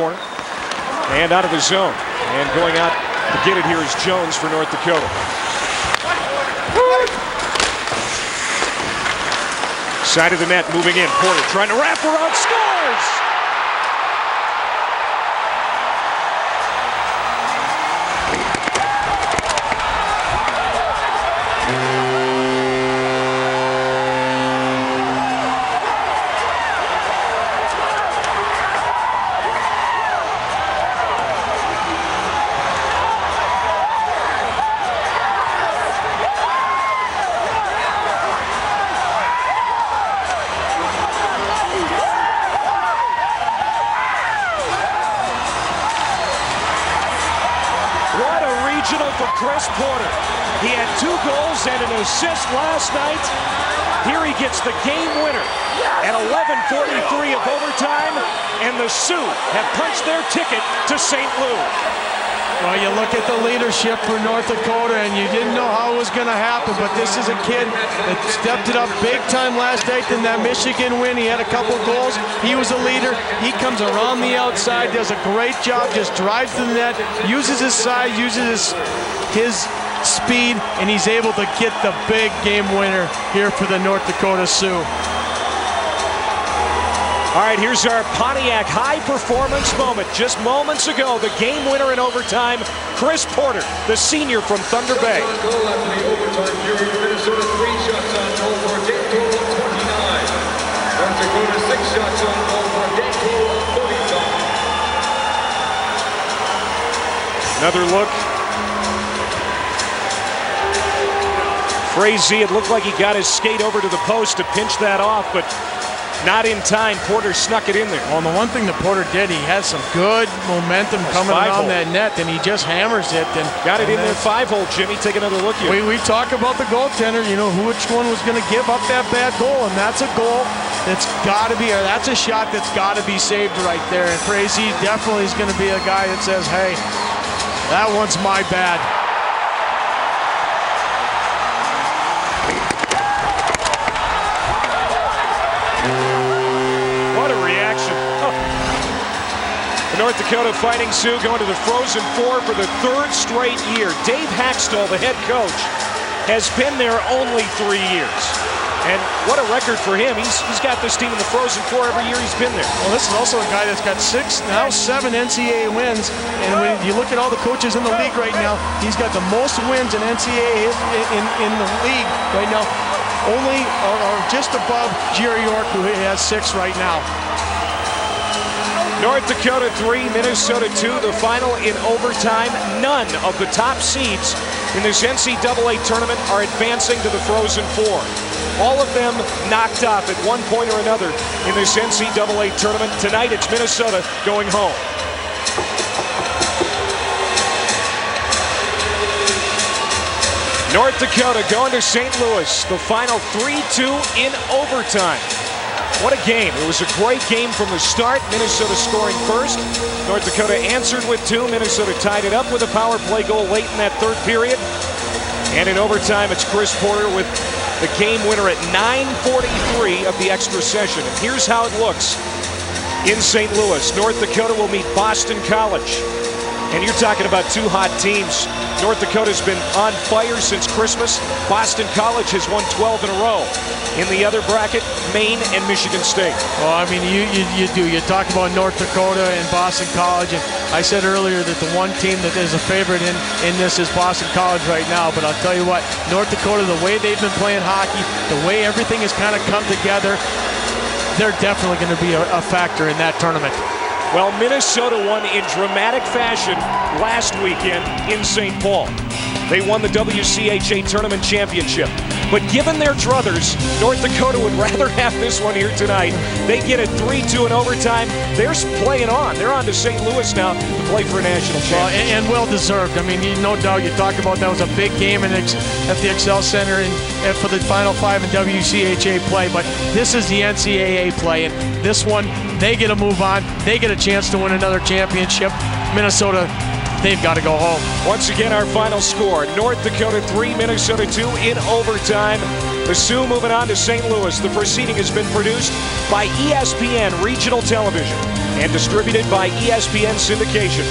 And out of the zone. And going out to get it here is Jones for North Dakota. Side of the net, moving in. Porter trying to wrap around, scores! For Chris Porter. He had 2 goals and an assist last night. Here he gets the game winner at 11:43 of overtime, and the Sioux have punched their ticket to St. Louis. Well, you look at the leadership for North Dakota, and you didn't know how it was going to happen, but this is a kid that stepped it up big time last night in that Michigan win. He had a couple goals. He was a leader. He comes around the outside, does a great job, just drives to the net, uses his size, uses his speed, and he's able to get the big game winner here for the North Dakota Sioux. All right, here's our Pontiac high-performance moment. Just moments ago, the game winner in overtime, Chris Porter, the senior from Thunder Bay. Goal after the overtime period. Minnesota 3 shots on goal for a dead total of 29. North Dakota 6 shots on goal for a dead total of 35. Another look. Frazee, it looked like he got his skate over to the post to pinch that off, but not in time. Porter snuck it in there. Well, the one thing that Porter did, he had some good momentum coming around that net, and he just hammers it. And got it in there, 5-hole, Jimmy. Take another look here. We talk about the goaltender, you know, which one was going to give up that bad goal, and that's a goal that's got to be, or that's a shot that's got to be saved right there. And Frazee definitely is going to be a guy that says, hey, that one's my bad. North Dakota Fighting Sioux going to the Frozen Four for the 3rd straight year. Dave Haxtell, the head coach, has been there only 3 years. And what a record for him. He's got this team in the Frozen Four every year he's been there. Well, this is also a guy that's got 6, now 7 NCAA wins. And when you look at all the coaches in the league right now, he's got the most wins in NCAA in the league right now. Only or just above Jerry York, who has 6 right now. North Dakota 3, Minnesota 2, the final in overtime. None of the top seeds in this NCAA tournament are advancing to the Frozen Four. All of them knocked off at one point or another in this NCAA tournament. Tonight it's Minnesota going home. North Dakota going to St. Louis. The final 3-2 in overtime. What a game. It was a great game from the start. Minnesota scoring first. North Dakota answered with 2. Minnesota tied it up with a power play goal late in that 3rd period. And in overtime, it's Chris Porter with the game winner at 9:43 of the extra session. And here's how it looks in St. Louis. North Dakota will meet Boston College. And you're talking about 2 hot teams. North Dakota's been on fire since Christmas. Boston College has won 12 in a row. In the other bracket, Maine and Michigan State. Well, I mean, you do. You talk about North Dakota and Boston College, and I said earlier that the one team that is a favorite in this is Boston College right now. But I'll tell you what, North Dakota, the way they've been playing hockey, the way everything has kind of come together, they're definitely going to be a factor in that tournament. Well, Minnesota won in dramatic fashion last weekend in St. Paul. They won the WCHA Tournament Championship. But given their druthers, North Dakota would rather have this one here tonight. They get it 3-2 in overtime. They're playing on. They're on to St. Louis now to play for a national championship. And well-deserved. I mean, no doubt you talk about that was a big game at the Xcel Center and for the Final 5 in WCHA play. But this is the NCAA play, and this one, they get to move on. They get a chance to win another championship. Minnesota they've got to go home. Once again, our final score, North Dakota 3, Minnesota 2 in overtime. The Sioux moving on to St. Louis. The proceeding has been produced by ESPN Regional Television and distributed by ESPN Syndication.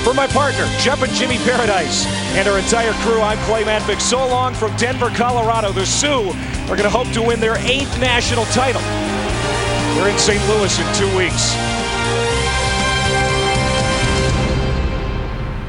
For my partner, Jeff and Jimmy Paradise, and our entire crew, I'm Clay Manvick. So long from Denver, Colorado. The Sioux are going to hope to win their 8th national title. They're in St. Louis in 2 weeks.